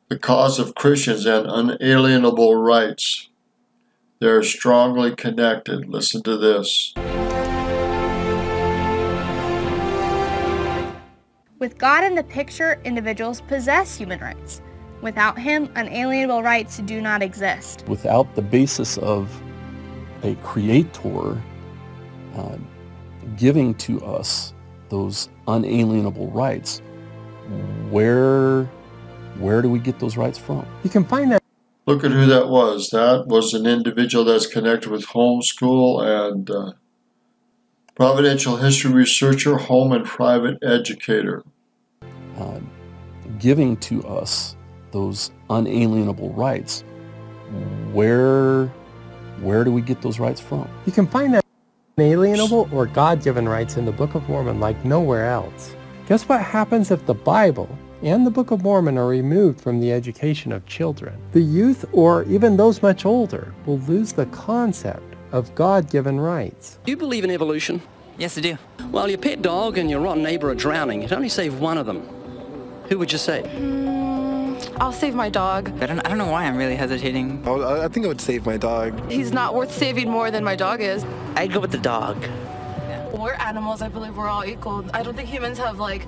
the cause of Christians and unalienable rights. They're strongly connected. Listen to this. With God in the picture, individuals possess human rights. Without Him, unalienable rights do not exist. Without the basis of a creator giving to us those unalienable rights, where do we get those rights from? You can find that. Look at who that was. That was an individual that's connected with homeschool and providential history researcher, home and private educator. Giving to us those unalienable rights, where do we get those rights from? You can find that unalienable or God-given rights in the Book of Mormon like nowhere else. Guess what happens if the Bible and the Book of Mormon are removed from the education of children? The youth, or even those much older, will lose the concept of God-given rights. Do you believe in evolution? Yes, I do. Well, your pet dog and your rotten neighbor are drowning. You'd only save one of them. Who would you save? I'll save my dog. I don't know why I'm really hesitating. I think I would save my dog. He's not worth saving more than my dog is. I'd go with the dog. We're animals. I believe we're all equal. I don't think humans have a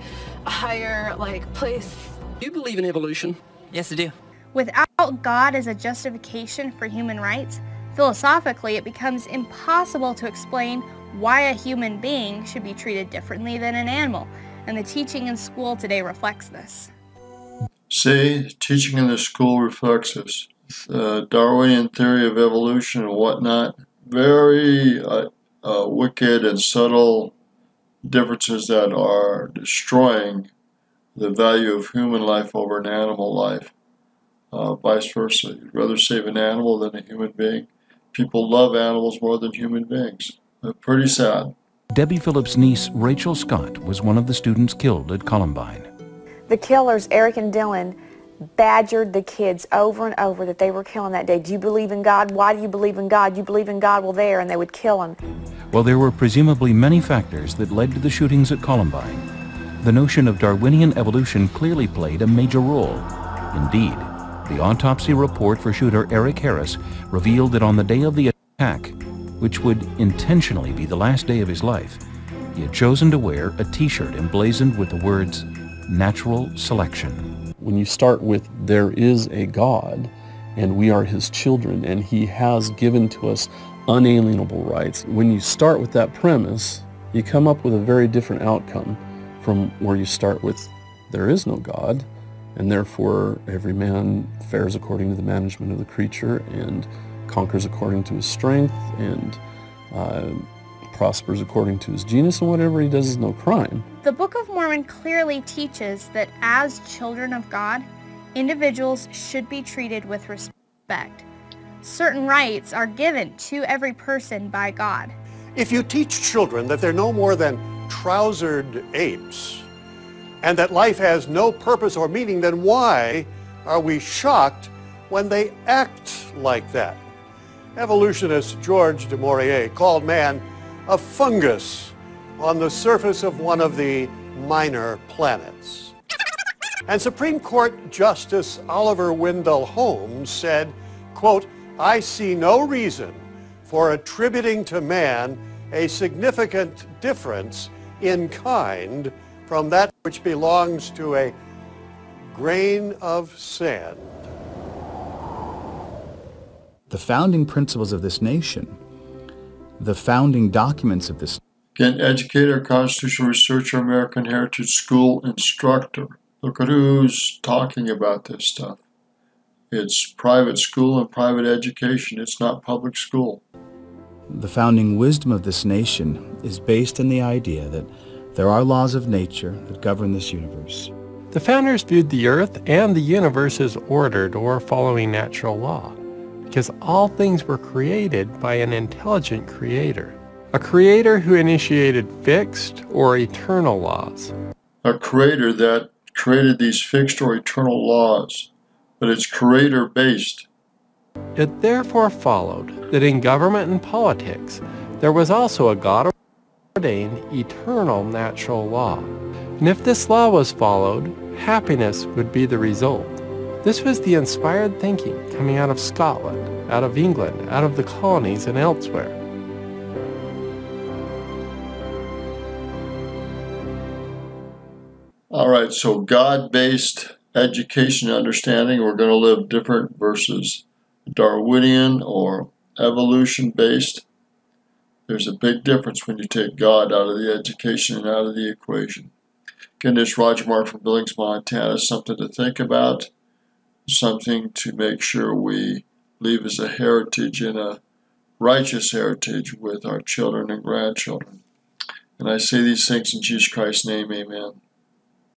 higher place. Do you believe in evolution? Yes, I do. Without God as a justification for human rights, philosophically it becomes impossible to explain why a human being should be treated differently than an animal, and the teaching in school today reflects this. See, teaching in the school reflects this. The Darwinian theory of evolution and whatnot, very wicked and subtle differences that are destroying the value of human life over an animal life. Vice versa. You'd rather save an animal than a human being. People love animals more than human beings. Pretty sad. Debbie Phillips' niece, Rachel Scott, was one of the students killed at Columbine. The killers, Eric and Dylan, badgered the kids over and over that they were killing that day. Do you believe in God? Why do you believe in God? You believe in God? Well, there, and they would kill them. While there were presumably many factors that led to the shootings at Columbine, the notion of Darwinian evolution clearly played a major role. Indeed, the autopsy report for shooter Eric Harris revealed that on the day of the attack, which would intentionally be the last day of his life, he had chosen to wear a t-shirt emblazoned with the words, "Natural Selection." When you start with, there is a God, and we are His children, and He has given to us unalienable rights. When you start with that premise, you come up with a very different outcome from where you start with, there is no God, and therefore every man fares according to the management of the creature and conquers according to his strength and prospers according to his genius, and whatever he does is no crime. The Book of Mormon clearly teaches that as children of God, individuals should be treated with respect. Certain rights are given to every person by God. If you teach children that they're no more than trousered apes and that life has no purpose or meaning, then why are we shocked when they act like that? Evolutionist George du Maurier called man a fungus on the surface of one of the minor planets. And Supreme Court Justice Oliver Wendell Holmes said, quote, "I see no reason for attributing to man a significant difference in kind from that which belongs to a grain of sand." The founding principles of this nation, the founding documents of this. Again, educator, constitutional researcher, American Heritage School instructor. Look at who's talking about this stuff. It's private school and private education. It's not public school. The founding wisdom of this nation is based on the idea that there are laws of nature that govern this universe. The founders viewed the earth and the universe as ordered or following natural law, because all things were created by an intelligent creator, a creator who initiated fixed or eternal laws. A creator that created these fixed or eternal laws, but it's creator-based. It therefore followed that in government and politics, there was also a God-ordained eternal natural law. And if this law was followed, happiness would be the result. This was the inspired thinking coming out of Scotland, out of England, out of the colonies, and elsewhere. All right, so God-based education and understanding, we're going to live different versus Darwinian or evolution-based. There's a big difference when you take God out of the education and out of the equation. Again, this is Roger Mark from Billings, Montana. Something to think about, something to make sure we leave as a heritage and a righteous heritage with our children and grandchildren. And I say these things in Jesus Christ's name, amen.